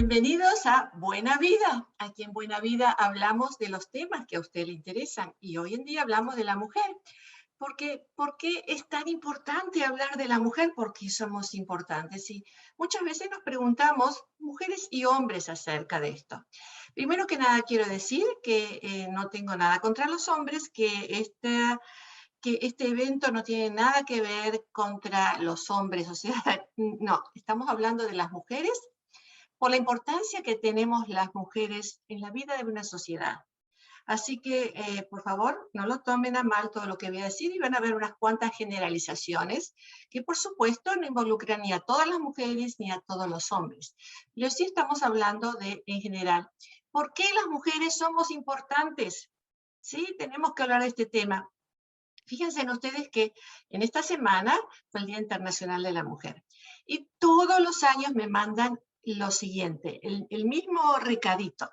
Bienvenidos a Buena Vida. Aquí en Buena Vida hablamos de los temas que a usted le interesan y hoy en día hablamos de la mujer. ¿Por qué es tan importante hablar de la mujer? Porque somos importantes y muchas veces nos preguntamos, mujeres y hombres, acerca de esto. Primero que nada quiero decir que no tengo nada contra los hombres, que este evento no tiene nada que ver contra los hombres, o sea, no, estamos hablando de las mujeres por la importancia que tenemos las mujeres en la vida de una sociedad. Así que, por favor, no lo tomen a mal todo lo que voy a decir y van a ver unas cuantas generalizaciones que, por supuesto, no involucran ni a todas las mujeres ni a todos los hombres. Pero sí estamos hablando de, en general, ¿por qué las mujeres somos importantes? Sí, tenemos que hablar de este tema. Fíjense en ustedes que en esta semana fue el Día Internacional de la Mujer. Y todos los años me mandan lo siguiente, el mismo recadito.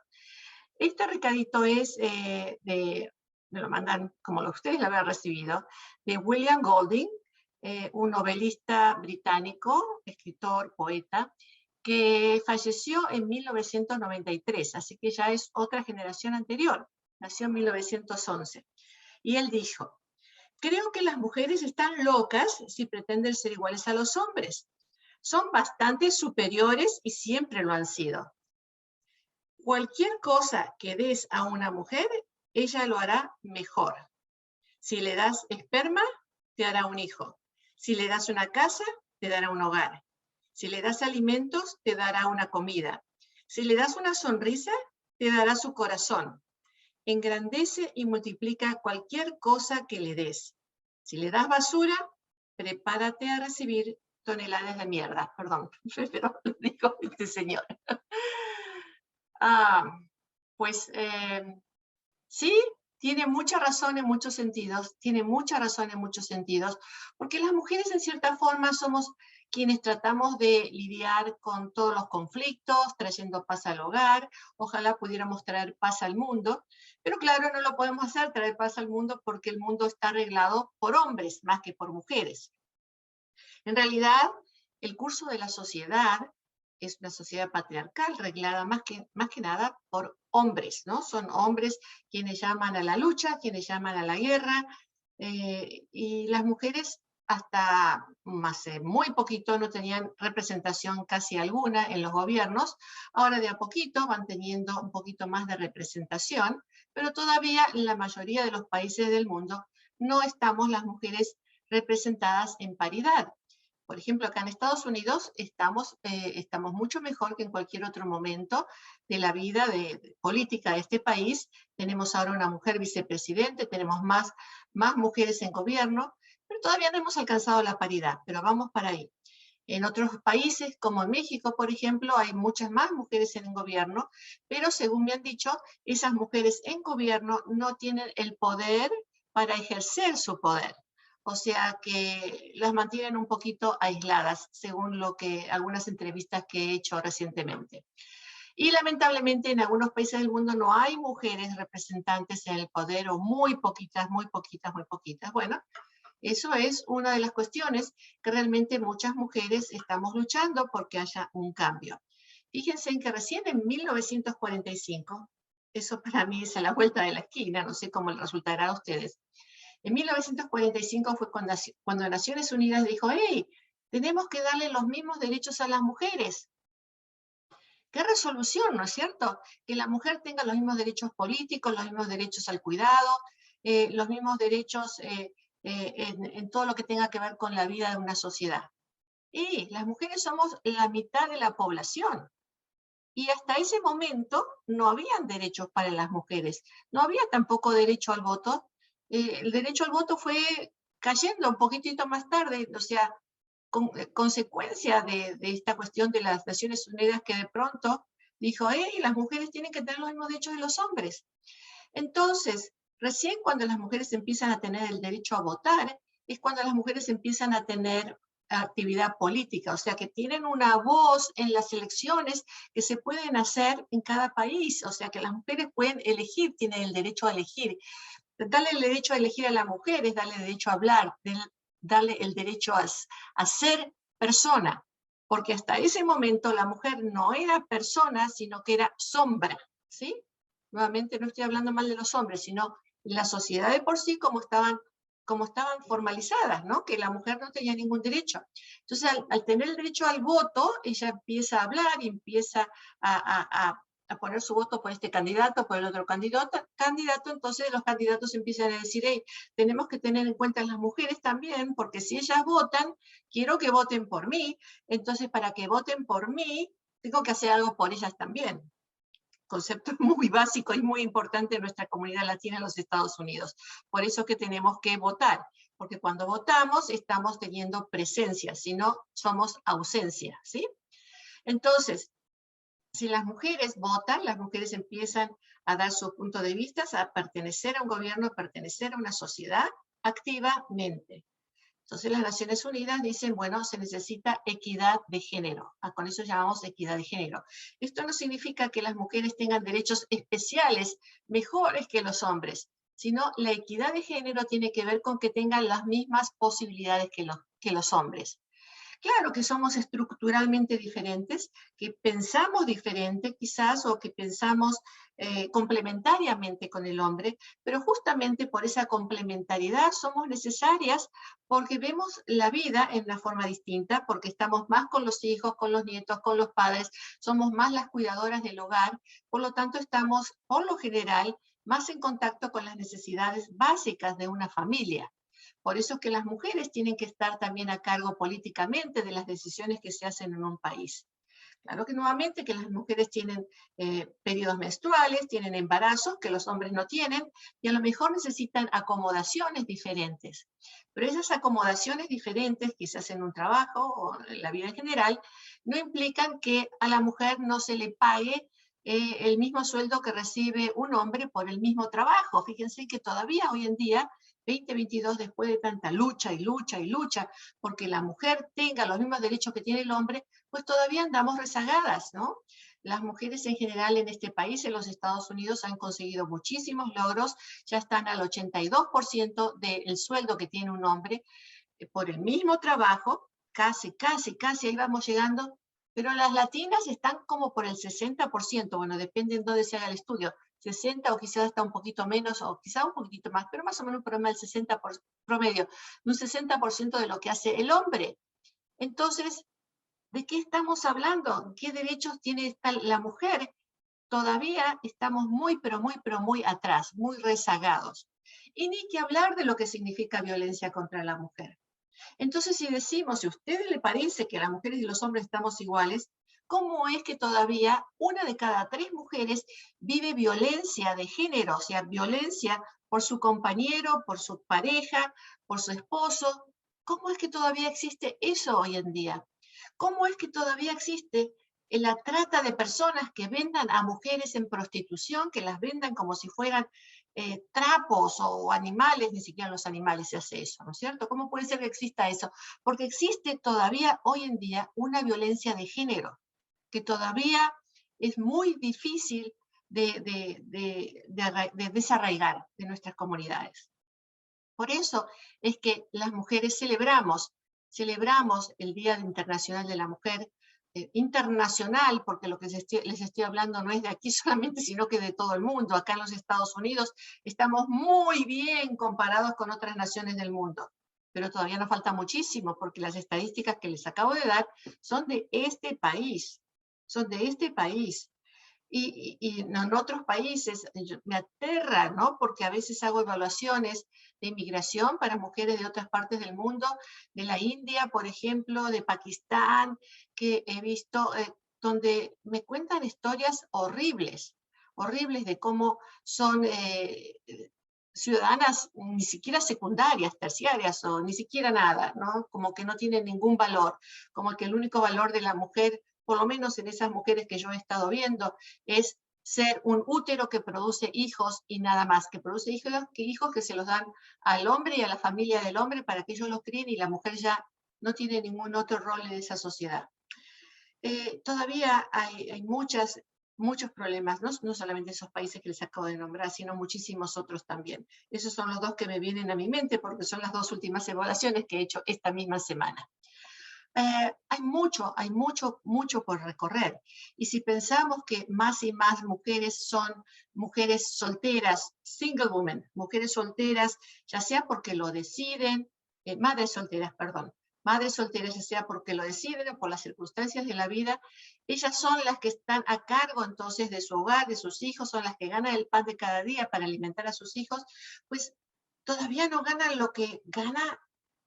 Este recadito es me lo mandan como ustedes lo habrán recibido, de William Golding, un novelista británico, escritor, poeta, que falleció en 1993, así que ya es otra generación anterior, nació en 1911. Y él dijo: creo que las mujeres están locas si pretenden ser iguales a los hombres. Son bastante superiores y siempre lo han sido. Cualquier cosa que des a una mujer, ella lo hará mejor. Si le das esperma, te hará un hijo. Si le das una casa, te dará un hogar. Si le das alimentos, te dará una comida. Si le das una sonrisa, te dará su corazón. Engrandece y multiplica cualquier cosa que le des. Si le das basura, prepárate a recibir toneladas de mierda. Perdón, pero lo dijo este señor. Pues sí, tiene mucha razón en muchos sentidos, porque las mujeres en cierta forma somos quienes tratamos de lidiar con todos los conflictos, trayendo paz al hogar. Ojalá pudiéramos traer paz al mundo, pero claro, no lo podemos hacer, traer paz al mundo, porque el mundo está arreglado por hombres más que por mujeres. En realidad, el curso de la sociedad es una sociedad patriarcal, reglada más que nada por hombres, ¿no? Son hombres quienes llaman a la lucha, quienes llaman a la guerra, y las mujeres hasta hace muy poquito no tenían representación casi alguna en los gobiernos. Ahora de a poquito van teniendo un poquito más de representación, pero todavía en la mayoría de los países del mundo no estamos las mujeres representadas en paridad. Por ejemplo, acá en Estados Unidos estamos mucho mejor que en cualquier otro momento de la vida política de este país. Tenemos ahora una mujer vicepresidente, tenemos más mujeres en gobierno, pero todavía no hemos alcanzado la paridad, pero vamos para ahí. En otros países, como en México, por ejemplo, hay muchas más mujeres en el gobierno, pero según me han dicho, esas mujeres en gobierno no tienen el poder para ejercer su poder. O sea que las mantienen un poquito aisladas, según algunas entrevistas que he hecho recientemente. Y lamentablemente en algunos países del mundo no hay mujeres representantes en el poder, o muy poquitas, muy poquitas, muy poquitas. Bueno, eso es una de las cuestiones que realmente muchas mujeres estamos luchando porque haya un cambio. Fíjense en que recién en 1945, eso para mí es a la vuelta de la esquina, no sé cómo les resultará a ustedes. En 1945 fue cuando Naciones Unidas dijo: hey, tenemos que darle los mismos derechos a las mujeres. ¡Qué resolución!, ¿no es cierto? Que la mujer tenga los mismos derechos políticos, los mismos derechos al cuidado, los mismos derechos en todo lo que tenga que ver con la vida de una sociedad. Y las mujeres somos la mitad de la población. Y hasta ese momento no habían derechos para las mujeres. No había tampoco derecho al voto. El derecho al voto fue cayendo un poquitito más tarde, o sea, consecuencia de esta cuestión de las Naciones Unidas, que de pronto dijo: hey, las mujeres tienen que tener los mismos derechos de los hombres. Entonces, recién cuando las mujeres empiezan a tener el derecho a votar, es cuando las mujeres empiezan a tener actividad política, o sea, que tienen una voz en las elecciones que se pueden hacer en cada país, o sea, que las mujeres pueden elegir, tienen el derecho a elegir. Darle el derecho a elegir a las mujeres, darle el derecho a hablar, darle el derecho a ser persona, porque hasta ese momento la mujer no era persona, sino que era sombra, ¿sí? Nuevamente no estoy hablando mal de los hombres, sino la sociedad de por sí como estaban formalizadas, ¿no? Que la mujer no tenía ningún derecho. Entonces, al tener el derecho al voto, ella empieza a hablar y empieza a poner su voto por este candidato, por el otro candidato, entonces los candidatos empiezan a decir, hey, tenemos que tener en cuenta a las mujeres también, porque si ellas votan, quiero que voten por mí, entonces para que voten por mí, tengo que hacer algo por ellas también. Concepto muy básico y muy importante en nuestra comunidad latina en los Estados Unidos. Por eso que tenemos que votar, porque cuando votamos estamos teniendo presencia, si no somos ausencia, ¿sí? Entonces, si las mujeres votan, las mujeres empiezan a dar su punto de vista, a pertenecer a un gobierno, a pertenecer a una sociedad activamente. Entonces las Naciones Unidas dicen, bueno, se necesita equidad de género. Con eso llamamos equidad de género. Esto no significa que las mujeres tengan derechos especiales, mejores que los hombres, sino la equidad de género tiene que ver con que tengan las mismas posibilidades que los hombres. Claro que somos estructuralmente diferentes, que pensamos diferente quizás, o que pensamos complementariamente con el hombre, pero justamente por esa complementariedad somos necesarias porque vemos la vida en una forma distinta, porque estamos más con los hijos, con los nietos, con los padres, somos más las cuidadoras del hogar, por lo tanto estamos, por lo general, más en contacto con las necesidades básicas de una familia. Por eso es que las mujeres tienen que estar también a cargo políticamente de las decisiones que se hacen en un país. Claro que nuevamente que las mujeres tienen periodos menstruales, tienen embarazos que los hombres no tienen, y a lo mejor necesitan acomodaciones diferentes. Pero esas acomodaciones diferentes, quizás en un trabajo o en la vida en general, no implican que a la mujer no se le pague el mismo sueldo que recibe un hombre por el mismo trabajo. Fíjense que todavía hoy en día, 2022, después de tanta lucha y lucha y lucha, porque la mujer tenga los mismos derechos que tiene el hombre, pues todavía andamos rezagadas, ¿no? Las mujeres en general en este país, en los Estados Unidos, han conseguido muchísimos logros, ya están al 82% del sueldo que tiene un hombre por el mismo trabajo, casi, ahí vamos llegando, pero las latinas están como por el 60%, bueno, depende en dónde se haga el estudio, 60 o quizás hasta un poquito menos, o quizás un poquito más, pero más o menos un promedio del 60 promedio, un 60% de lo que hace el hombre. Entonces, ¿de qué estamos hablando? ¿Qué derechos tiene la mujer? Todavía estamos muy, pero muy atrás, muy rezagados. Y ni que hablar de lo que significa violencia contra la mujer. Entonces, si decimos, si a ustedes les parece que las mujeres y los hombres estamos iguales, ¿cómo es que todavía 1 de cada 3 mujeres vive violencia de género? O sea, violencia por su compañero, por su pareja, por su esposo. ¿Cómo es que todavía existe eso hoy en día? ¿Cómo es que todavía existe la trata de personas que vendan a mujeres en prostitución, que las vendan como si fueran trapos o animales? Ni siquiera los animales se hace eso, ¿no es cierto? ¿Cómo puede ser que exista eso? Porque existe todavía hoy en día una violencia de género, que todavía es muy difícil de desarraigar de nuestras comunidades. Por eso es que las mujeres celebramos el Día Internacional de la Mujer, internacional, porque lo que les estoy hablando no es de aquí solamente, sino que de todo el mundo. Acá en los Estados Unidos estamos muy bien comparados con otras naciones del mundo, pero todavía nos falta muchísimo, porque las estadísticas que les acabo de dar son de este país, Y en otros países me aterra, ¿no? Porque a veces hago evaluaciones de inmigración para mujeres de otras partes del mundo, de la India, por ejemplo, de Pakistán, que he visto, donde me cuentan historias horribles de cómo son ciudadanas ni siquiera secundarias, terciarias, o ni siquiera nada, ¿no? Como que no tienen ningún valor, como que el único valor de la mujer, por lo menos en esas mujeres que yo he estado viendo, es ser un útero que produce hijos y nada más, que produce hijos que se los dan al hombre y a la familia del hombre para que ellos los críen, y la mujer ya no tiene ningún otro rol en esa sociedad. Todavía hay muchos problemas, no solamente esos países que les acabo de nombrar, sino muchísimos otros también. Esos son los 2 que me vienen a mi mente porque son las 2 últimas evaluaciones que he hecho esta misma semana. mucho por recorrer. Y si pensamos que más y más mujeres son mujeres solteras, single women, mujeres solteras, ya sea porque lo deciden, madres solteras, perdón, madres solteras, ya sea porque lo deciden o por las circunstancias de la vida, ellas son las que están a cargo entonces de su hogar, de sus hijos, son las que ganan el pan de cada día para alimentar a sus hijos, pues todavía no ganan lo que gana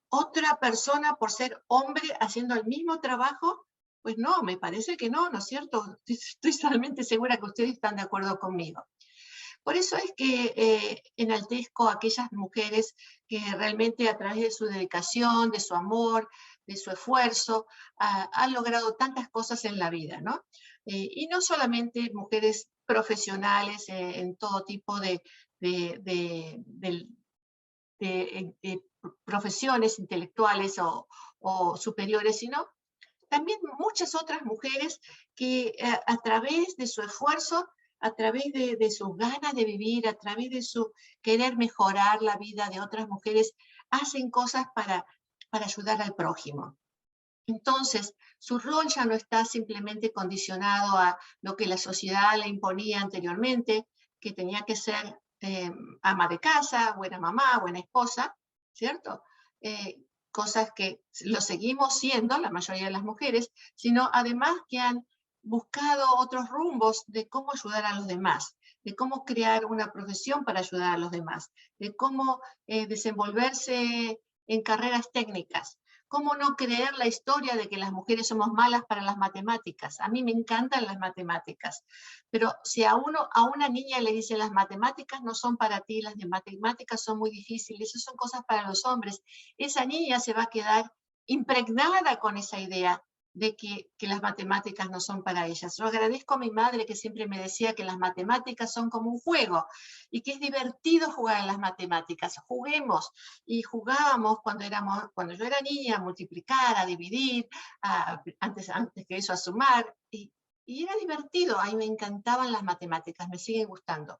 otra persona por ser hombre haciendo el mismo trabajo. Pues no, me parece que no, ¿no es cierto? Estoy totalmente segura que ustedes están de acuerdo conmigo. Por eso es que enaltezco a aquellas mujeres que realmente a través de su dedicación, de su amor, de su esfuerzo, han logrado tantas cosas en la vida, ¿no? Y no solamente mujeres profesionales en todo tipo de profesiones intelectuales o superiores, sino también muchas otras mujeres que a través de su esfuerzo, a través de sus ganas de vivir, a través de su querer mejorar la vida de otras mujeres, hacen cosas para ayudar al prójimo. Entonces, su rol ya no está simplemente condicionado a lo que la sociedad le imponía anteriormente, que tenía que ser ama de casa, buena mamá, buena esposa, ¿cierto? Cosas que lo seguimos siendo, la mayoría de las mujeres, sino además que han buscado otros rumbos de cómo ayudar a los demás, de cómo crear una profesión para ayudar a los demás, de cómo desenvolverse en carreras técnicas. ¿Cómo no creer la historia de que las mujeres somos malas para las matemáticas? A mí me encantan las matemáticas, pero si a una niña le dicen las matemáticas no son para ti, las de matemáticas son muy difíciles, esas son cosas para los hombres, esa niña se va a quedar impregnada con esa idea de que las matemáticas no son para ellas. Yo agradezco a mi madre que siempre me decía que las matemáticas son como un juego y que es divertido jugar en las matemáticas. Juguemos. Y jugábamos cuando yo era niña a multiplicar, a dividir, antes que eso a sumar. Y era divertido, a mí me encantaban las matemáticas, me siguen gustando.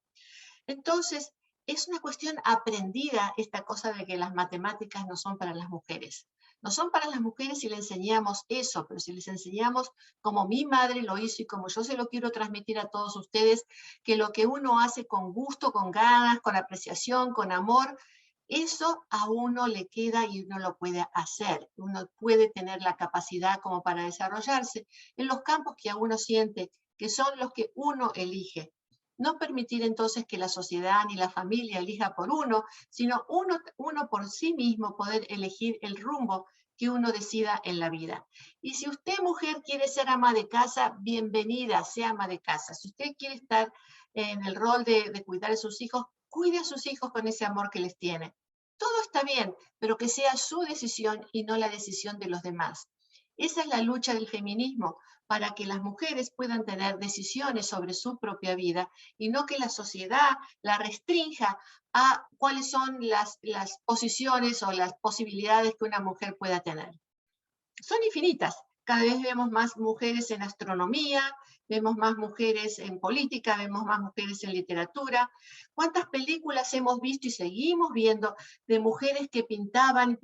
Entonces, es una cuestión aprendida esta cosa de que las matemáticas no son para las mujeres. No son para las mujeres si le enseñamos eso, pero si les enseñamos como mi madre lo hizo y como yo se lo quiero transmitir a todos ustedes, que lo que uno hace con gusto, con ganas, con apreciación, con amor, eso a uno le queda y uno lo puede hacer. Uno puede tener la capacidad como para desarrollarse en los campos que a uno siente que son los que uno elige. No permitir entonces que la sociedad ni la familia elija por uno, sino uno por sí mismo poder elegir el rumbo que uno decida en la vida. Y si usted, mujer, quiere ser ama de casa, bienvenida, sea ama de casa. Si usted quiere estar en el rol de cuidar a sus hijos, cuide a sus hijos con ese amor que les tiene. Todo está bien, pero que sea su decisión y no la decisión de los demás. Esa es la lucha del feminismo, para que las mujeres puedan tener decisiones sobre su propia vida y no que la sociedad la restrinja a cuáles son las posiciones o las posibilidades que una mujer pueda tener. Son infinitas. Cada vez vemos más mujeres en astronomía, vemos más mujeres en política, vemos más mujeres en literatura. ¿Cuántas películas hemos visto y seguimos viendo de mujeres que pintaban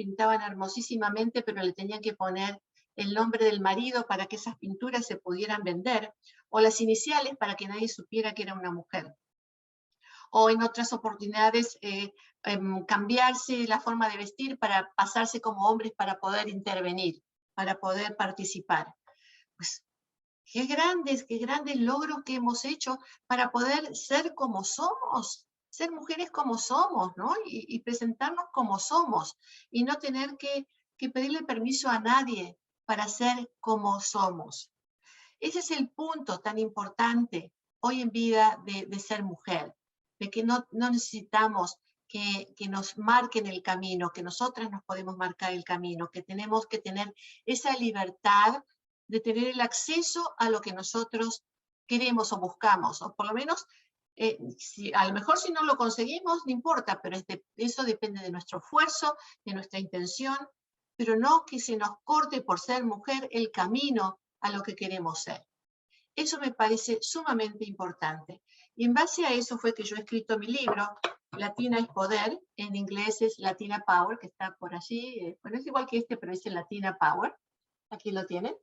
hermosísimamente, pero le tenían que poner el nombre del marido para que esas pinturas se pudieran vender, o las iniciales para que nadie supiera que era una mujer? O en otras oportunidades cambiarse la forma de vestir para pasarse como hombres para poder intervenir, para poder participar. Pues qué grandes logros que hemos hecho para poder ser como somos, ser mujeres como somos, ¿no? Y presentarnos como somos, y no tener que pedirle permiso a nadie para ser como somos. Ese es el punto tan importante hoy en vida de ser mujer, de que no necesitamos que nos marquen el camino, que nosotras nos podemos marcar el camino, que tenemos que tener esa libertad de tener el acceso a lo que nosotros queremos o buscamos, o por lo menos, a lo mejor si no lo conseguimos, no importa, pero eso depende de nuestro esfuerzo, de nuestra intención, pero no que se nos corte por ser mujer el camino a lo que queremos ser. Eso me parece sumamente importante. Y en base a eso fue que yo he escrito mi libro, Latina es Poder, en inglés es Latina Power, que está por allí, bueno, es igual que este, pero es el Latina Power. aquí lo tienen.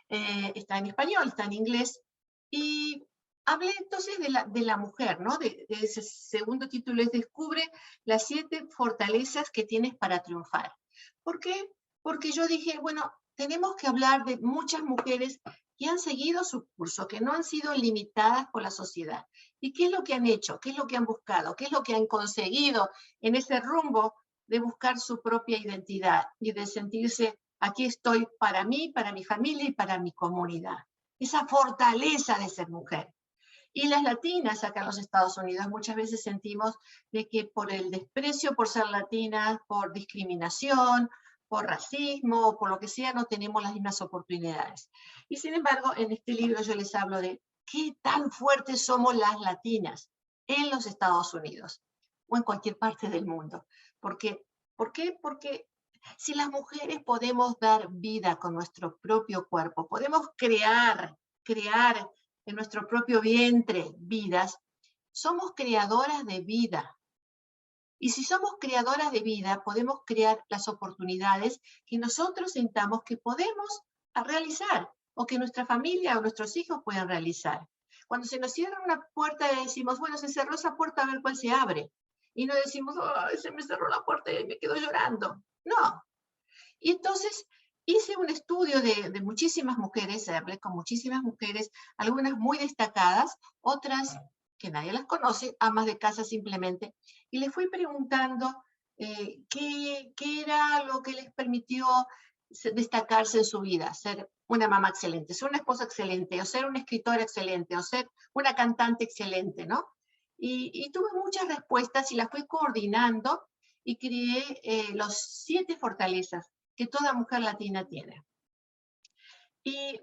Está en español, está en inglés. Y hablé entonces de la mujer, ¿no? De ese segundo título es Descubre las 7 fortalezas que tienes para triunfar. ¿Por qué? Porque yo dije, bueno, tenemos que hablar de muchas mujeres que han seguido su curso, que no han sido limitadas por la sociedad. ¿Y qué es lo que han hecho? ¿Qué es lo que han buscado? ¿Qué es lo que han conseguido en ese rumbo de buscar su propia identidad y de sentirse, aquí estoy para mí, para mi familia y para mi comunidad? Esa fortaleza de ser mujer. Y las latinas acá en los Estados Unidos muchas veces sentimos de que por el desprecio por ser latinas, por discriminación, por racismo, o por lo que sea, no tenemos las mismas oportunidades. Y sin embargo, en este libro yo les hablo de qué tan fuertes somos las latinas en los Estados Unidos o en cualquier parte del mundo. Porque, ¿por qué? Porque si las mujeres podemos dar vida con nuestro propio cuerpo, podemos crear en nuestro propio vientre vidas, somos creadoras de vida. Y si somos creadoras de vida, podemos crear las oportunidades que nosotros sintamos que podemos realizar o que nuestra familia o nuestros hijos puedan realizar. Cuando se nos cierra una puerta decimos, bueno, se cerró esa puerta, a ver cuál se abre. Y no decimos, oh, se me cerró la puerta y me quedo llorando. No. Y entonces hice un estudio de muchísimas mujeres, hablé con muchísimas mujeres, algunas muy destacadas, otras que nadie las conoce, amas de casa simplemente, y les fui preguntando qué era lo que les permitió destacarse en su vida, ser una mamá excelente, ser una esposa excelente, o ser una escritora excelente, o ser una cantante excelente, ¿no? Y tuve muchas respuestas y las fui coordinando y creé los 7 fortalezas que toda mujer latina tiene. Y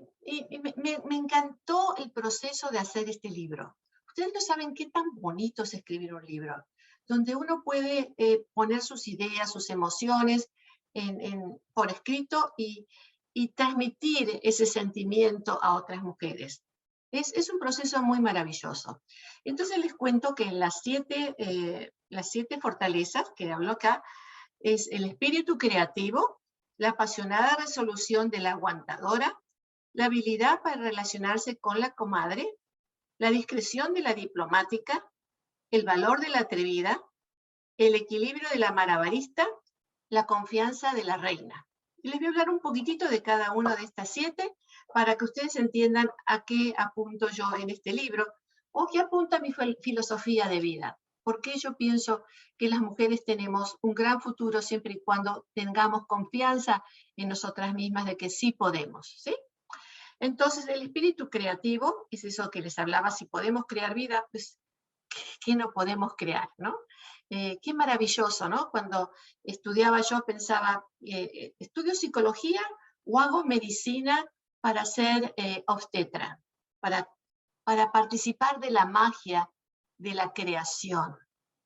me encantó el proceso de hacer este libro. Ustedes no saben qué tan bonito es escribir un libro, donde uno puede poner sus ideas, sus emociones por escrito y transmitir ese sentimiento a otras mujeres. Es un proceso muy maravilloso. Entonces les cuento que las 7 fortalezas que hablo acá es el espíritu creativo, la apasionada resolución de la aguantadora, la habilidad para relacionarse con la comadre, la discreción de la diplomática, el valor de la atrevida, el equilibrio de la malabarista, la confianza de la reina. Y les voy a hablar un poquitito de cada una de estas 7 para que ustedes entiendan a qué apunto yo en este libro o qué apunta mi filosofía de vida. Porque yo pienso que las mujeres tenemos un gran futuro siempre y cuando tengamos confianza en nosotras mismas de que sí podemos, ¿sí? Entonces, el espíritu creativo es eso que les hablaba, si podemos crear vida, pues, ¿qué no podemos crear, no? Qué maravilloso, ¿no? Cuando estudiaba yo pensaba, ¿estudio psicología o hago medicina para ser obstetra? Para participar de la magia de la creación.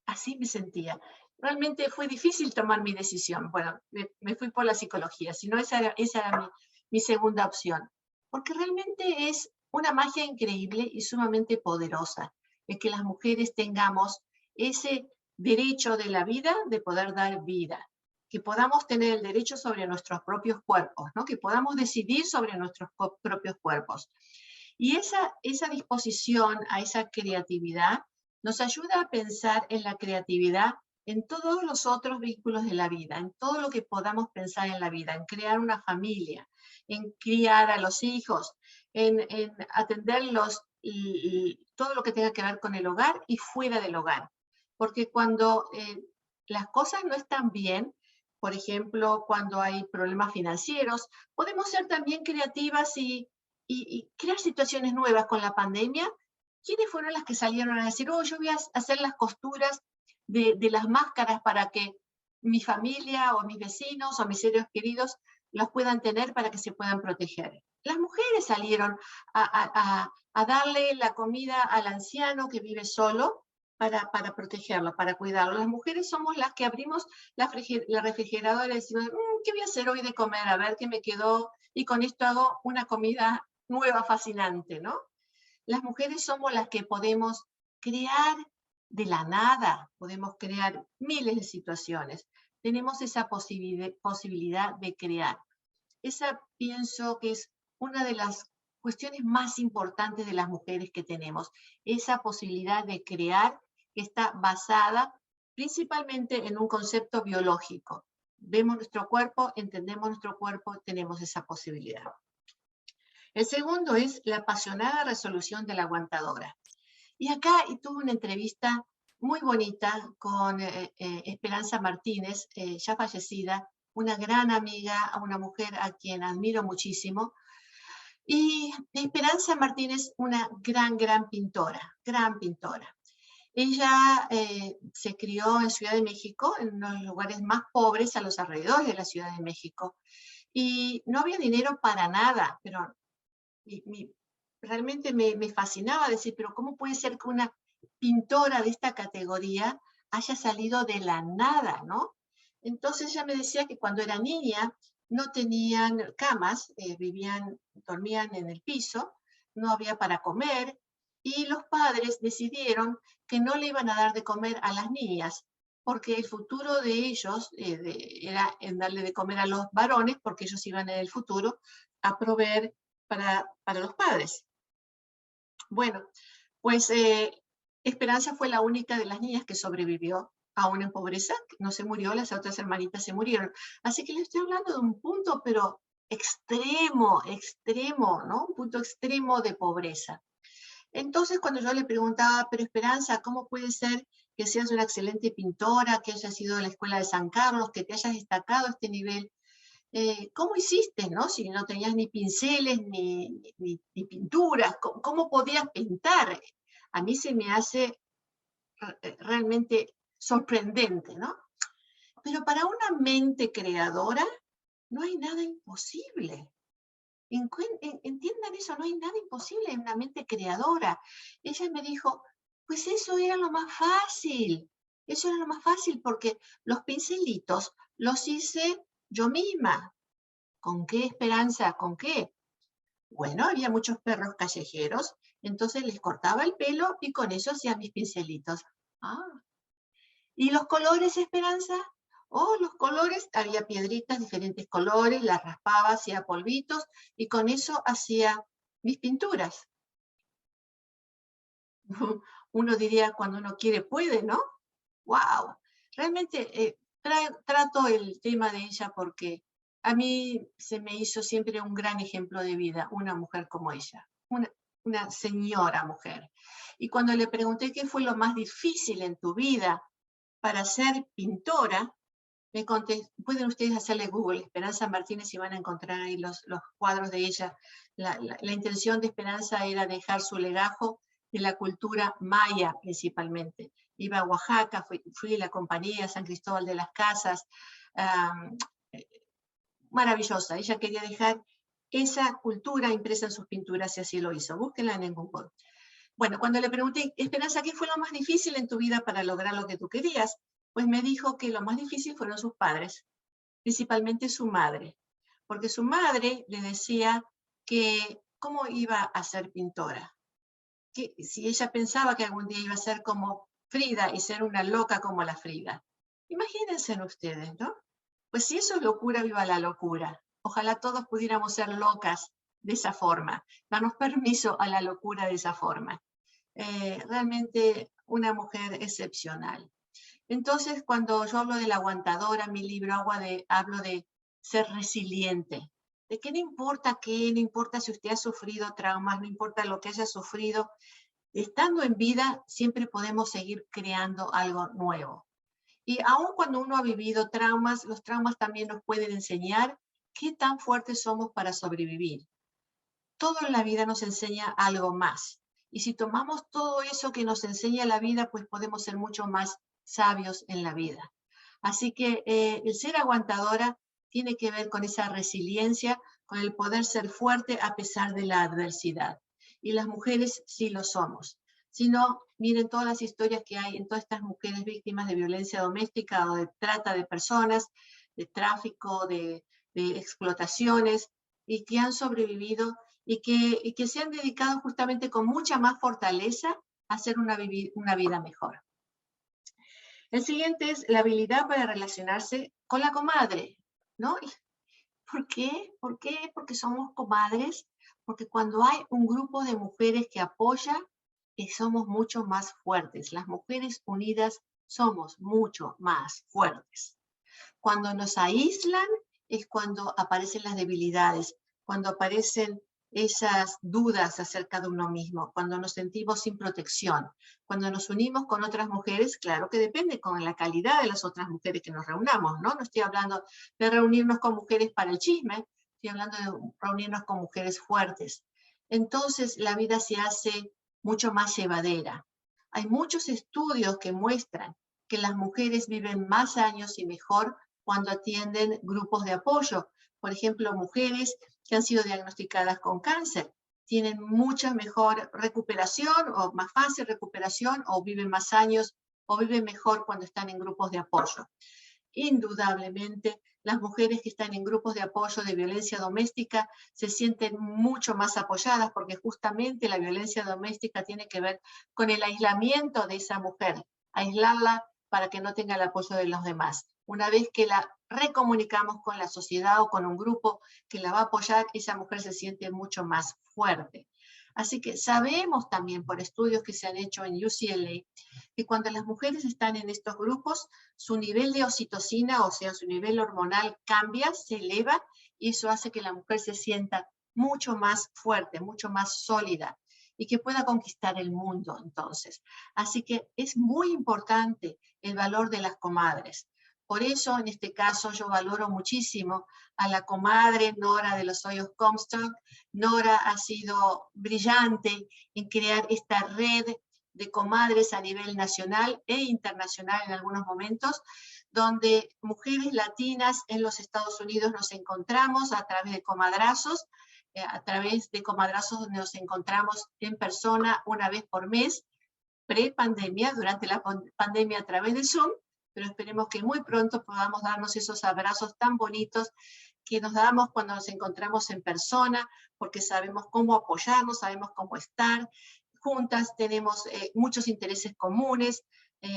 Así me sentía. Realmente fue difícil tomar mi decisión. Bueno, me fui por la psicología, si no esa era mi segunda opción. Porque realmente es una magia increíble y sumamente poderosa, el que las mujeres tengamos ese derecho de la vida de poder dar vida, que podamos tener el derecho sobre nuestros propios cuerpos, ¿no? Que podamos decidir sobre nuestros propios cuerpos. Y esa disposición a esa creatividad nos ayuda a pensar en la creatividad en todos los otros vínculos de la vida, en todo lo que podamos pensar en la vida, en crear una familia, en criar a los hijos, en atenderlos y todo lo que tenga que ver con el hogar y fuera del hogar. Porque cuando las cosas no están bien, por ejemplo, cuando hay problemas financieros, podemos ser también creativas y crear situaciones nuevas con la pandemia. ¿Quiénes fueron las que salieron a decir, oh, yo voy a hacer las costuras de las máscaras para que mi familia o mis vecinos o mis seres queridos los puedan tener para que se puedan proteger? Las mujeres salieron a darle la comida al anciano que vive solo para protegerlo, para cuidarlo. Las mujeres somos las que abrimos la refrigeradora y decimos, ¿qué voy a hacer hoy de comer? A ver qué me quedó, y con esto hago una comida nueva, fascinante, ¿no? Las mujeres somos las que podemos crear de la nada, podemos crear miles de situaciones. Tenemos esa posibilidad de crear. Esa pienso que es una de las cuestiones más importantes de las mujeres que tenemos, esa posibilidad de crear que está basada principalmente en un concepto biológico. Vemos nuestro cuerpo, entendemos nuestro cuerpo, tenemos esa posibilidad. El segundo es la apasionada resolución de la aguantadora. Y acá tuve una entrevista muy bonita con Esperanza Martínez, ya fallecida, una gran amiga, una mujer a quien admiro muchísimo. Y Esperanza Martínez, una gran pintora, gran pintora. Ella se crió en Ciudad de México, en uno de los lugares más pobres a los alrededores de la Ciudad de México. Y no había dinero para nada, pero realmente me fascinaba decir, pero ¿cómo puede ser que una pintora de esta categoría haya salido de la nada, ¿no? Entonces ella me decía que cuando era niña no tenían camas, dormían en el piso, no había para comer, y los padres decidieron que no le iban a dar de comer a las niñas, porque el futuro de ellos era en darle de comer a los varones, porque ellos iban en el futuro a proveer para los padres. Bueno, pues Esperanza fue la única de las niñas que sobrevivió aún en pobreza, no se murió, las otras hermanitas se murieron. Así que le estoy hablando de un punto, pero extremo, ¿no? Un punto extremo de pobreza. Entonces, cuando yo le preguntaba, pero Esperanza, ¿cómo puede ser que seas una excelente pintora, que hayas ido a la escuela de San Carlos, que te hayas destacado a este nivel? ¿Cómo hiciste, no? Si no tenías ni pinceles ni pinturas, ¿cómo podías pintar? A mí se me hace realmente sorprendente, ¿no? Pero para una mente creadora no hay nada imposible. Entiendan eso, no hay nada imposible en una mente creadora. Ella me dijo, pues eso era lo más fácil. Eso era lo más fácil porque los pincelitos los hice yo misma. ¿Con qué Esperanza? ¿Con qué? Bueno, había muchos perros callejeros, entonces les cortaba el pelo y con eso hacía mis pincelitos. Ah, ¿y los colores, Esperanza? Oh, los colores, había piedritas, diferentes colores, las raspaba, hacía polvitos y con eso hacía mis pinturas. Uno diría, cuando uno quiere, puede, ¿no? ¡Wow! Realmente trato el tema de ella porque a mí se me hizo siempre un gran ejemplo de vida, una mujer como ella, una señora mujer. Y cuando le pregunté qué fue lo más difícil en tu vida para ser pintora, me contestó, pueden ustedes hacerle Google, Esperanza Martínez, y van a encontrar ahí los cuadros de ella. La intención de Esperanza era dejar su legajo de la cultura maya principalmente. Iba a Oaxaca, fui a la compañía San Cristóbal de las Casas, maravillosa. Ella quería dejar esa cultura impresa en sus pinturas y así lo hizo. Búsquenla en Google. Bueno, cuando le pregunté, Esperanza, ¿qué fue lo más difícil en tu vida para lograr lo que tú querías? Pues me dijo que lo más difícil fueron sus padres, principalmente su madre, porque su madre le decía que cómo iba a ser pintora, que si ella pensaba que algún día iba a ser como Frida y ser una loca como la Frida. Imagínense ustedes, ¿no? Pues si eso es locura, viva la locura. Ojalá todos pudiéramos ser locas de esa forma, darnos permiso a la locura de esa forma. Realmente una mujer excepcional. Entonces, cuando yo hablo de la aguantadora, mi libro hablo de ser resiliente, de que no importa qué, no importa si usted ha sufrido traumas, no importa lo que haya sufrido, estando en vida siempre podemos seguir creando algo nuevo. Y aun cuando uno ha vivido traumas, los traumas también nos pueden enseñar qué tan fuertes somos para sobrevivir. Todo en la vida nos enseña algo más. Y si tomamos todo eso que nos enseña la vida, pues podemos ser mucho más sabios en la vida. Así que el ser aguantadora tiene que ver con esa resiliencia, con el poder ser fuerte a pesar de la adversidad. Y las mujeres sí lo somos. Si no, miren todas las historias que hay en todas estas mujeres víctimas de violencia doméstica o de trata de personas, de tráfico, de explotaciones, y que han sobrevivido y que se han dedicado justamente con mucha más fortaleza a hacer una vida mejor. El siguiente es la habilidad para relacionarse con la comadre, ¿no? ¿Por qué? ¿Por qué? Porque somos comadres, porque cuando hay un grupo de mujeres que apoya, somos mucho más fuertes. Las mujeres unidas somos mucho más fuertes. Cuando nos aíslan es cuando aparecen las debilidades, cuando aparecen esas dudas acerca de uno mismo, cuando nos sentimos sin protección. Cuando nos unimos con otras mujeres, claro que depende con la calidad de las otras mujeres que nos reunamos, ¿no? No estoy hablando de reunirnos con mujeres para el chisme, estoy hablando de reunirnos con mujeres fuertes. Entonces la vida se hace mucho más llevadera. Hay muchos estudios que muestran que las mujeres viven más años y mejor cuando atienden grupos de apoyo. Por ejemplo, mujeres que han sido diagnosticadas con cáncer tienen mucha mejor recuperación o más fácil recuperación o viven más años o viven mejor cuando están en grupos de apoyo. Indudablemente, las mujeres que están en grupos de apoyo de violencia doméstica se sienten mucho más apoyadas porque justamente la violencia doméstica tiene que ver con el aislamiento de esa mujer, aislarla para que no tenga el apoyo de los demás. Una vez que la recomunicamos con la sociedad o con un grupo que la va a apoyar, esa mujer se siente mucho más fuerte. Así que sabemos también por estudios que se han hecho en UCLA que cuando las mujeres están en estos grupos, su nivel de oxitocina, o sea, su nivel hormonal cambia, se eleva, y eso hace que la mujer se sienta mucho más fuerte, mucho más sólida, y que pueda conquistar el mundo, entonces. Así que es muy importante el valor de las comadres. Por eso, en este caso, yo valoro muchísimo a la comadre Nora de los Hoyos Comstock. Nora ha sido brillante en crear esta red de comadres a nivel nacional e internacional en algunos momentos, donde mujeres latinas en los Estados Unidos nos encontramos a través de comadrazos, donde nos encontramos en persona una vez por mes, pre-pandemia, durante la pandemia a través de Zoom, pero esperemos que muy pronto podamos darnos esos abrazos tan bonitos que nos damos cuando nos encontramos en persona, porque sabemos cómo apoyarnos, sabemos cómo estar juntas, tenemos muchos intereses comunes,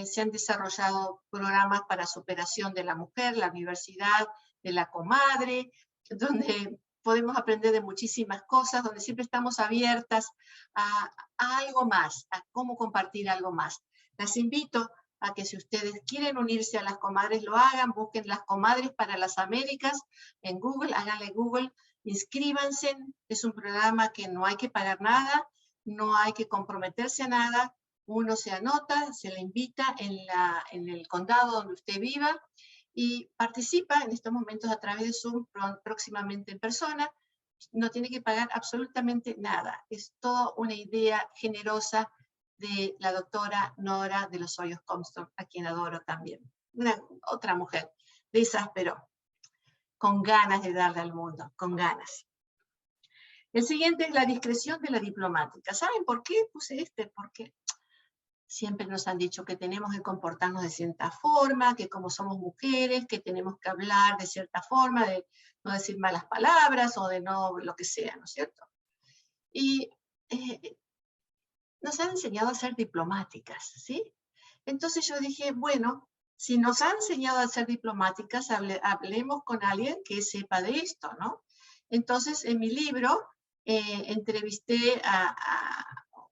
se han desarrollado programas para superación de la mujer, la universidad de la comadre, donde podemos aprender de muchísimas cosas, donde siempre estamos abiertas a algo más, a cómo compartir algo más. Las invito a que si ustedes quieren unirse a las comadres, lo hagan, busquen las comadres para las Américas en Google, háganle Google, inscríbanse, es un programa que no hay que pagar nada, no hay que comprometerse a nada, uno se anota, se le invita en el condado donde usted viva y participa en estos momentos a través de Zoom, próximamente en persona. No tiene que pagar absolutamente nada. Es toda una idea generosa de la doctora Nora de los Hoyos Comstock, a quien adoro también. Otra mujer de esas, pero con ganas de darle al mundo, con ganas. El siguiente es la discreción de la diplomática. ¿Saben por qué puse este? Porque siempre nos han dicho que tenemos que comportarnos de cierta forma, que como somos mujeres, que tenemos que hablar de cierta forma, de no decir malas palabras o de no lo que sea, ¿no es cierto? Y nos han enseñado a ser diplomáticas, ¿sí? Entonces yo dije, bueno, si nos han enseñado a ser diplomáticas, hablemos con alguien que sepa de esto, ¿no? Entonces, en mi libro, entrevisté a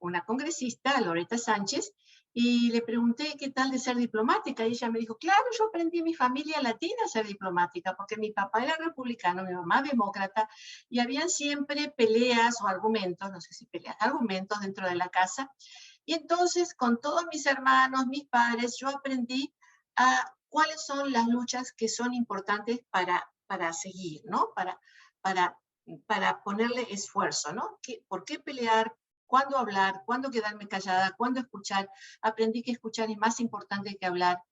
una congresista, a Loretta Sánchez, y le pregunté qué tal de ser diplomática, y ella me dijo, claro, yo aprendí en mi familia latina a ser diplomática, porque mi papá era republicano, mi mamá demócrata, y habían siempre peleas o argumentos, no sé si peleas, argumentos dentro de la casa, y entonces con todos mis hermanos, mis padres, yo aprendí a cuáles son las luchas que son importantes para seguir, ¿no? Para ponerle esfuerzo, ¿no? ¿Por qué pelear? ¿Cuándo hablar? ¿Cuándo quedarme callada? ¿Cuándo escuchar? Aprendí que escuchar es más importante que hablar.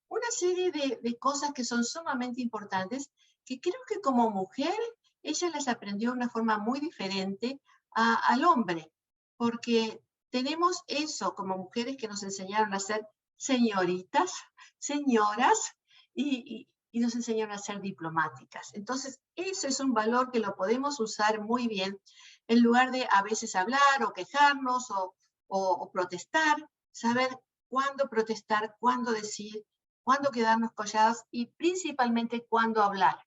Una serie de cosas que son sumamente importantes, que creo que como mujer, ella las aprendió de una forma muy diferente al hombre, porque tenemos eso como mujeres que nos enseñaron a ser señoritas, señoras, y nos enseñaron a ser diplomáticas. Entonces, eso es un valor que lo podemos usar muy bien en lugar de a veces hablar o quejarnos o protestar, saber cuándo protestar, cuándo decir, cuándo quedarnos calladas y principalmente cuándo hablar.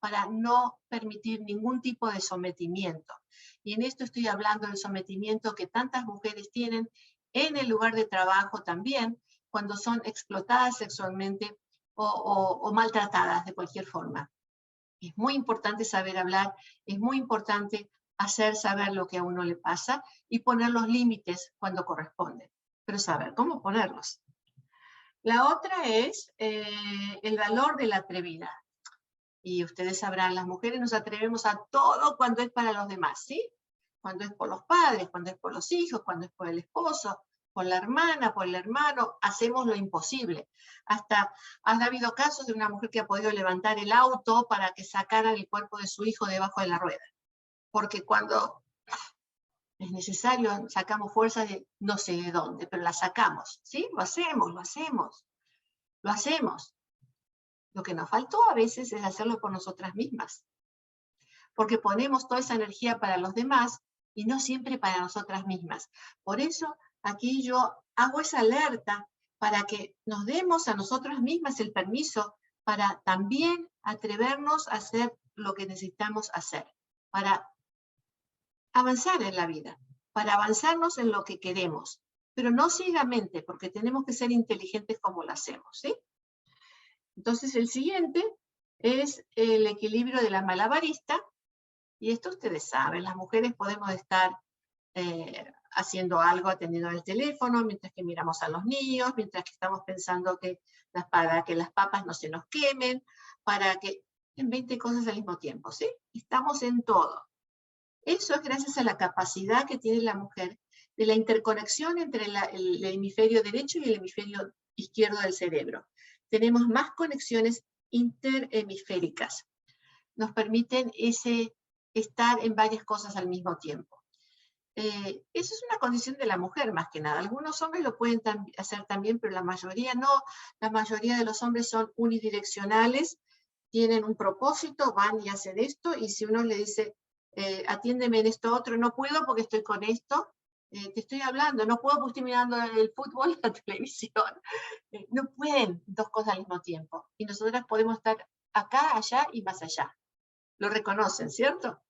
para no permitir ningún tipo de sometimiento. Y en esto estoy hablando del sometimiento que tantas mujeres tienen en el lugar de trabajo también, cuando son explotadas sexualmente o maltratadas de cualquier forma. Es muy importante saber hablar, es muy importante hacer saber lo que a uno le pasa y poner los límites cuando corresponden, pero saber cómo ponerlos. La otra es el valor de la atrevida. Y ustedes sabrán, las mujeres nos atrevemos a todo cuando es para los demás, ¿sí? Cuando es por los padres, cuando es por los hijos, cuando es por el esposo, por la hermana, por el hermano, hacemos lo imposible. Hasta han habido casos de una mujer que ha podido levantar el auto para que sacaran el cuerpo de su hijo debajo de la rueda. Porque cuando es necesario, sacamos fuerzas de no sé de dónde, pero las sacamos, ¿sí? Lo hacemos, lo hacemos, lo hacemos. Lo que nos faltó a veces es hacerlo por nosotras mismas. Porque ponemos toda esa energía para los demás y no siempre para nosotras mismas. Por eso aquí yo hago esa alerta para que nos demos a nosotras mismas el permiso para también atrevernos a hacer lo que necesitamos hacer, para avanzar en la vida, para avanzarnos en lo que queremos, pero no ciegamente, porque tenemos que ser inteligentes como lo hacemos, ¿sí? Entonces el siguiente es el equilibrio de la malabarista, y esto ustedes saben, las mujeres podemos estar haciendo algo, atendiendo el teléfono, mientras que miramos a los niños, mientras que estamos pensando que para que las papas no se nos quemen, para que en 20 cosas al mismo tiempo, ¿sí? Estamos en todo. Eso es gracias a la capacidad que tiene la mujer de la interconexión entre el hemisferio derecho y el hemisferio izquierdo del cerebro. Tenemos más conexiones interhemisféricas. Nos permiten estar en varias cosas al mismo tiempo. Eso es una condición de la mujer más que nada. Algunos hombres lo pueden hacer también, pero la mayoría no. La mayoría de los hombres son unidireccionales, tienen un propósito, van y hacen esto, y si uno le dice, atiéndeme en esto otro, no puedo porque estoy con esto, te estoy hablando, no puedo porque estoy mirando el fútbol y la televisión. No pueden dos cosas al mismo tiempo. Y nosotras podemos estar acá, allá y más allá. Lo reconocen, ¿cierto?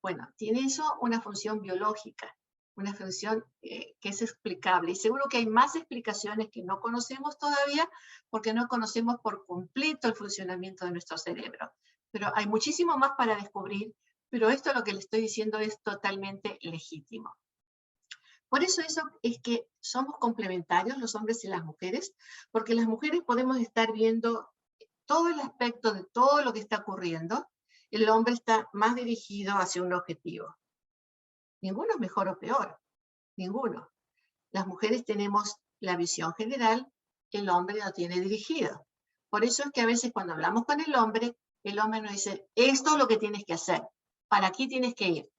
Bueno, tiene eso una función biológica, una función que es explicable. Y seguro que hay más explicaciones que no conocemos todavía porque no conocemos por completo el funcionamiento de nuestro cerebro. Pero hay muchísimo más para descubrir, pero esto lo que le estoy diciendo es totalmente legítimo. Por eso es que somos complementarios los hombres y las mujeres, porque las mujeres podemos estar viendo todo el aspecto de todo lo que está ocurriendo. El hombre está más dirigido hacia un objetivo. Ninguno es mejor o peor, ninguno. Las mujeres tenemos la visión general, el hombre lo tiene dirigido. Por eso es que a veces cuando hablamos con el hombre nos dice, esto es lo que tienes que hacer, para aquí tienes que ir.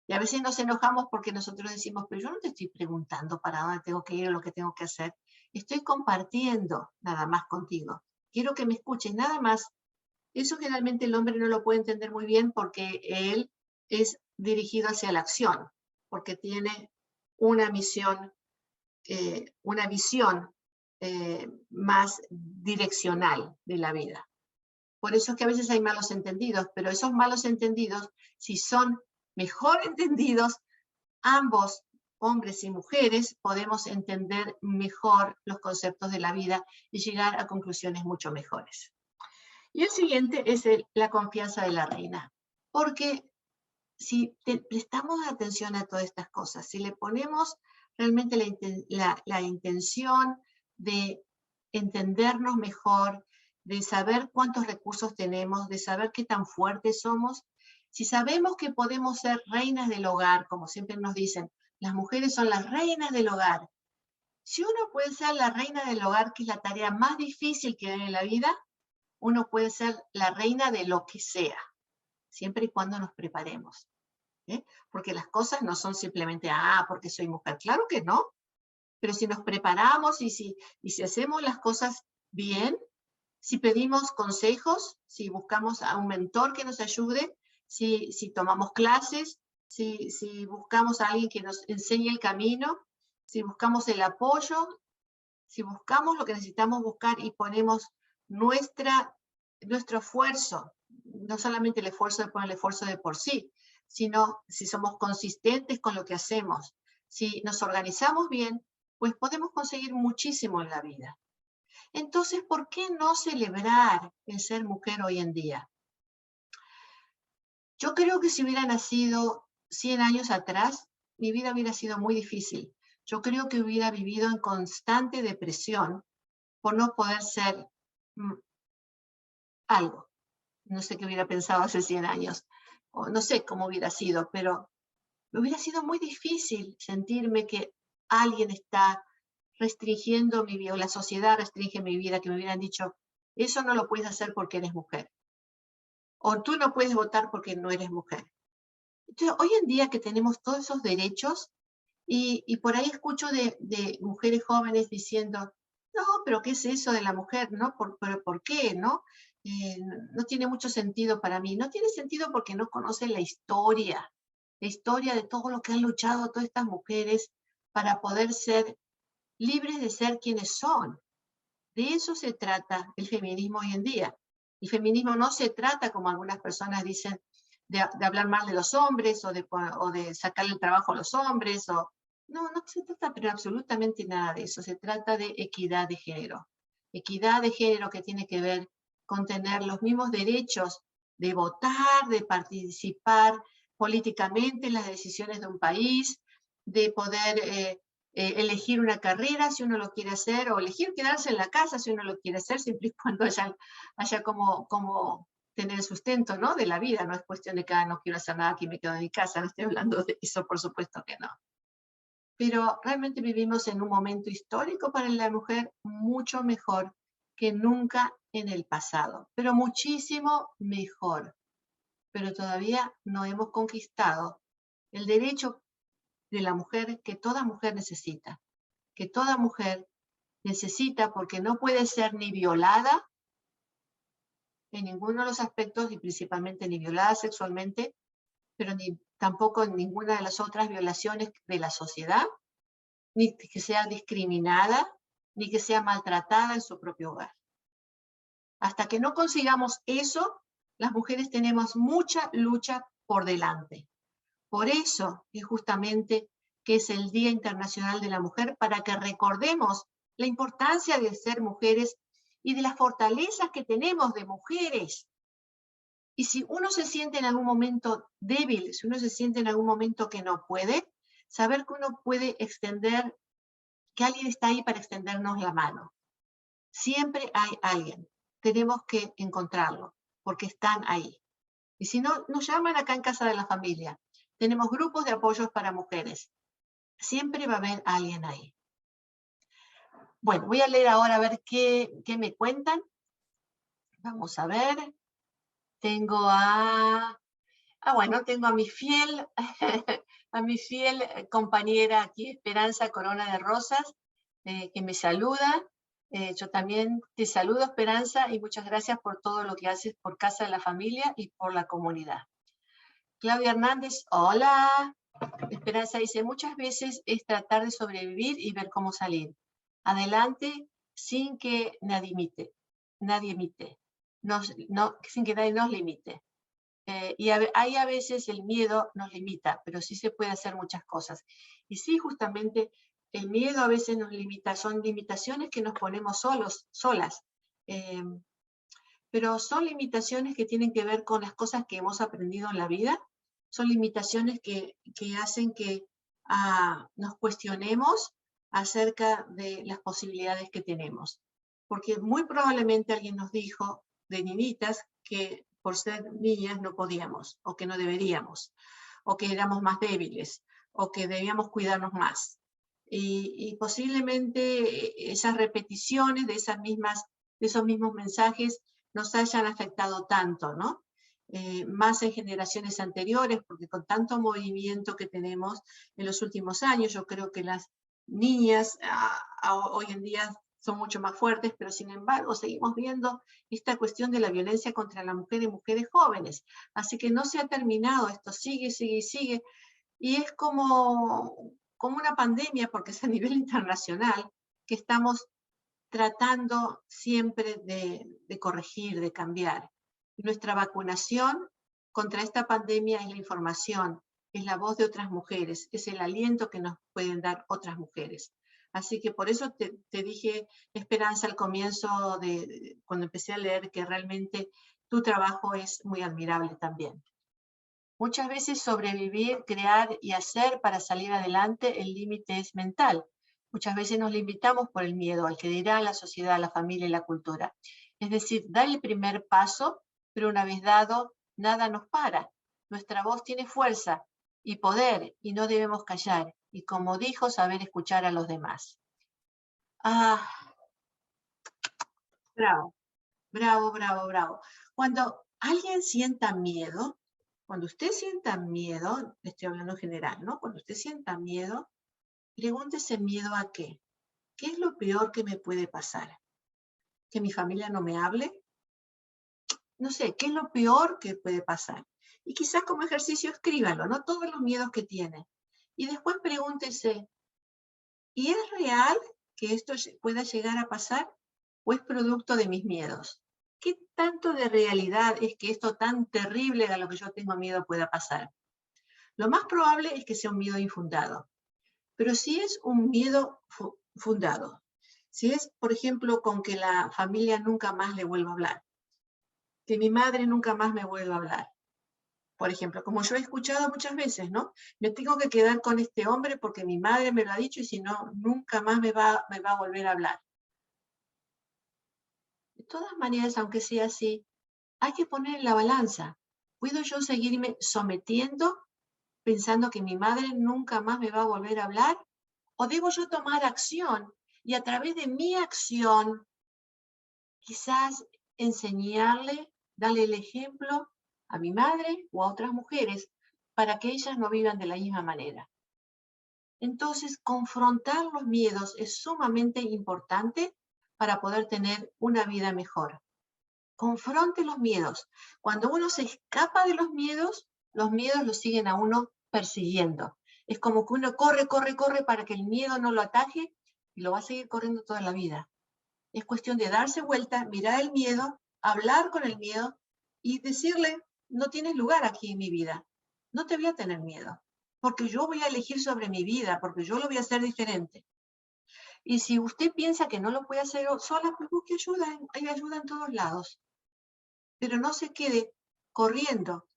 Y a veces nos enojamos porque nosotros decimos, pero yo no te estoy preguntando para dónde tengo que ir o lo que tengo que hacer. Estoy compartiendo nada más contigo. Quiero que me escuches, nada más. Eso generalmente el hombre no lo puede entender muy bien porque él es dirigido hacia la acción, porque tiene una misión, una visión más direccional de la vida. Por eso es que a veces hay malos entendidos, pero esos malos entendidos, si son mejor entendidos, ambos, hombres y mujeres, podemos entender mejor los conceptos de la vida y llegar a conclusiones mucho mejores. Y el siguiente es la confianza de la reina. Porque si prestamos atención a todas estas cosas, si le ponemos realmente la intención de entendernos mejor, de saber cuántos recursos tenemos, de saber qué tan fuertes somos, si sabemos que podemos ser reinas del hogar, como siempre nos dicen, las mujeres son las reinas del hogar. Si uno puede ser la reina del hogar, que es la tarea más difícil que hay en la vida, uno puede ser la reina de lo que sea, siempre y cuando nos preparemos. Porque las cosas no son simplemente, porque soy mujer. Claro que no, pero si nos preparamos y si hacemos las cosas bien, si pedimos consejos, si buscamos a un mentor que nos ayude, si tomamos clases, si buscamos a alguien que nos enseñe el camino, si buscamos el apoyo, si buscamos lo que necesitamos buscar y ponemos nuestro esfuerzo, no solamente el esfuerzo de poner el esfuerzo de por sí, sino si somos consistentes con lo que hacemos, si nos organizamos bien, pues podemos conseguir muchísimo en la vida. Entonces, ¿por qué no celebrar el ser mujer hoy en día? Yo creo que si hubiera nacido 100 años atrás, mi vida hubiera sido muy difícil. Yo creo que hubiera vivido en constante depresión por no poder ser mm, algo. No sé qué hubiera pensado hace 100 años, o no sé cómo hubiera sido, pero me hubiera sido muy difícil sentirme que alguien está restringiendo mi vida, o la sociedad restringe mi vida, que me hubieran dicho, eso no lo puedes hacer porque eres mujer, o tú no puedes votar porque no eres mujer. Entonces, hoy en día que tenemos todos esos derechos, y por ahí escucho de mujeres jóvenes diciendo, no, pero ¿qué es eso de la mujer? ¿No? ¿Pero por qué? ¿No? No tiene mucho sentido para mí. No tiene sentido porque no conocen la historia de todo lo que han luchado todas estas mujeres para poder ser libres de ser quienes son. De eso se trata el feminismo hoy en día. El feminismo no se trata, como algunas personas dicen, de hablar mal de los hombres o de sacarle el trabajo a los hombres. No, no se trata pero absolutamente nada de eso. Se trata de equidad de género. Equidad de género que tiene que ver con tener los mismos derechos de votar, de participar políticamente en las decisiones de un país, de poder elegir una carrera si uno lo quiere hacer, o elegir quedarse en la casa si uno lo quiere hacer, siempre y cuando haya como tener el sustento, ¿no? De la vida. No es cuestión de que no quiero hacer nada, aquí me quedo en mi casa, no estoy hablando de eso, por supuesto que no. Pero realmente vivimos en un momento histórico para la mujer mucho mejor que nunca en el pasado, pero muchísimo mejor. Pero todavía no hemos conquistado el derecho de la mujer que toda mujer necesita, que toda mujer necesita porque no puede ser ni violada en ninguno de los aspectos y principalmente ni violada sexualmente, pero ni tampoco en ninguna de las otras violaciones de la sociedad, ni que sea discriminada, ni que sea maltratada en su propio hogar. Hasta que no consigamos eso, las mujeres tenemos mucha lucha por delante. Por eso es justamente que es el Día Internacional de la Mujer, para que recordemos la importancia de ser mujeres y de las fortalezas que tenemos de mujeres. Y si uno se siente en algún momento débil, si uno se siente en algún momento que no puede, saber que uno puede extender, que alguien está ahí para extendernos la mano. Siempre hay alguien. Tenemos que encontrarlo, porque están ahí. Y si no, nos llaman acá en Casa de la Familia. Tenemos grupos de apoyos para mujeres. Siempre va a haber alguien ahí. Bueno, voy a leer ahora a ver qué me cuentan. Vamos a ver. Tengo tengo a mi fiel, a mi fiel compañera aquí, Esperanza Corona de Rosas, que me saluda. Yo también te saludo, Esperanza, y muchas gracias por todo lo que haces por Casa de la Familia y por la comunidad. Claudia Hernández, hola. Esperanza dice, muchas veces es tratar de sobrevivir y ver cómo salir. Adelante sin que nadie imite, sin que nadie nos limite. Ahí a veces el miedo nos limita, pero sí se puede hacer muchas cosas. Y sí, justamente el miedo a veces nos limita, son limitaciones que nos ponemos solas. Pero son limitaciones que tienen que ver con las cosas que hemos aprendido en la vida, son limitaciones que hacen que nos cuestionemos acerca de las posibilidades que tenemos. Porque muy probablemente alguien nos dijo de niñitas que por ser niñas no podíamos, o que no deberíamos, o que éramos más débiles, o que debíamos cuidarnos más. Y posiblemente esas repeticiones de esos mismos mensajes nos hayan afectado tanto, ¿no? Más en generaciones anteriores, porque con tanto movimiento que tenemos en los últimos años, yo creo que las niñas hoy en día son mucho más fuertes, pero sin embargo seguimos viendo esta cuestión de la violencia contra la mujer y mujeres jóvenes. Así que no se ha terminado, esto sigue, sigue y sigue. Y es como una pandemia, porque es a nivel internacional, que estamos tratando siempre de corregir, de cambiar. Nuestra vacunación contra esta pandemia es la información, es la voz de otras mujeres, es el aliento que nos pueden dar otras mujeres. Así que por eso te dije, Esperanza, al comienzo, cuando empecé a leer, que realmente tu trabajo es muy admirable también. Muchas veces sobrevivir, crear y hacer para salir adelante, el límite es mental. Muchas veces nos limitamos por el miedo al que dirá la sociedad, la familia y la cultura. Es decir, dar el primer paso, pero una vez dado, nada nos para. Nuestra voz tiene fuerza y poder y no debemos callar. Y como dijo, saber escuchar a los demás. Ah, bravo, bravo, bravo, bravo. Cuando alguien sienta miedo, cuando usted sienta miedo, estoy hablando en general, ¿no? Cuando usted sienta miedo, pregúntese miedo a qué. ¿Qué es lo peor que me puede pasar? ¿Que mi familia no me hable? No sé, ¿qué es lo peor que puede pasar? Y quizás como ejercicio escríbalo, ¿no? Todos los miedos que tiene. Y después pregúntese, ¿y es real que esto pueda llegar a pasar? ¿O es producto de mis miedos? ¿Qué tanto de realidad es que esto tan terrible a lo que yo tengo miedo pueda pasar? Lo más probable es que sea un miedo infundado. Pero si es un miedo fundado, si es, por ejemplo, con que la familia nunca más le vuelva a hablar, que mi madre nunca más me vuelva a hablar, por ejemplo, como yo he escuchado muchas veces, ¿no? Me tengo que quedar con este hombre porque mi madre me lo ha dicho y si no, nunca más me va a volver a hablar. De todas maneras, aunque sea así, hay que poner en la balanza. ¿Puedo yo seguirme sometiendo pensando que mi madre nunca más me va a volver a hablar? ¿O debo yo tomar acción y a través de mi acción quizás enseñarle, darle el ejemplo a mi madre o a otras mujeres para que ellas no vivan de la misma manera? Entonces, confrontar los miedos es sumamente importante para poder tener una vida mejor. Confronte los miedos. Cuando uno se escapa de los miedos lo siguen a uno persiguiendo. Es como que uno corre, corre, corre para que el miedo no lo ataje y lo va a seguir corriendo toda la vida. Es cuestión de darse vuelta, mirar el miedo, hablar con el miedo y decirle, no tienes lugar aquí en mi vida. No te voy a tener miedo, porque yo voy a elegir sobre mi vida, porque yo lo voy a hacer diferente. Y si usted piensa que no lo puede hacer sola, pues busque ayuda. Hay ayuda en todos lados. Pero no se quede corriendo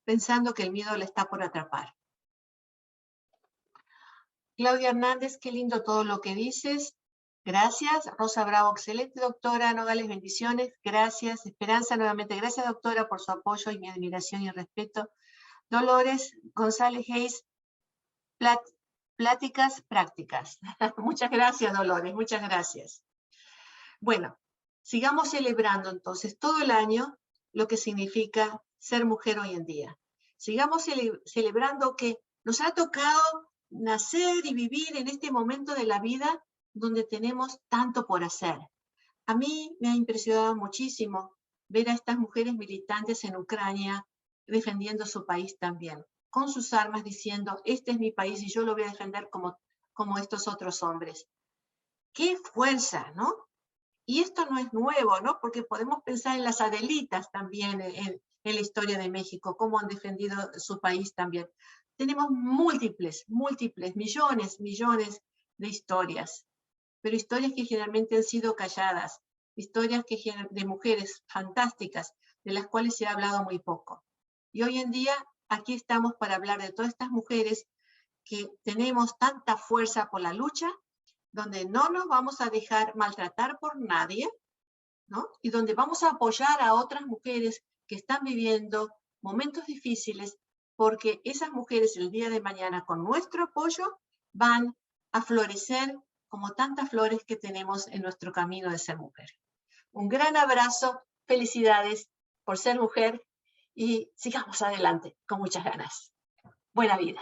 pensando que el miedo le está por atrapar. Claudia Hernández, qué lindo todo lo que dices. Gracias. Rosa Bravo, excelente doctora. Nogales, bendiciones. Gracias. Esperanza, nuevamente. Gracias, doctora, por su apoyo y mi admiración y respeto. Dolores González Hayes, pláticas prácticas. Muchas gracias, Dolores. Muchas gracias. Bueno, sigamos celebrando entonces todo el año lo que significa ser mujer hoy en día. Sigamos celebrando que nos ha tocado nacer y vivir en este momento de la vida donde tenemos tanto por hacer. A mí me ha impresionado muchísimo ver a estas mujeres militantes en Ucrania defendiendo su país también, con sus armas diciendo, este es mi país y yo lo voy a defender como estos otros hombres. ¡Qué fuerza!, ¿no? Y esto no es nuevo, ¿no? Porque podemos pensar en las Adelitas también en la historia de México, cómo han defendido su país también. Tenemos múltiples, millones de historias, pero historias que generalmente han sido calladas, historias de mujeres fantásticas, de las cuales se ha hablado muy poco. Y hoy en día aquí estamos para hablar de todas estas mujeres que tenemos tanta fuerza por la lucha, donde no nos vamos a dejar maltratar por nadie, ¿no? Y donde vamos a apoyar a otras mujeres que están viviendo momentos difíciles, porque esas mujeres el día de mañana con nuestro apoyo van a florecer como tantas flores que tenemos en nuestro camino de ser mujer. Un gran abrazo, felicidades por ser mujer y sigamos adelante con muchas ganas. Buena vida.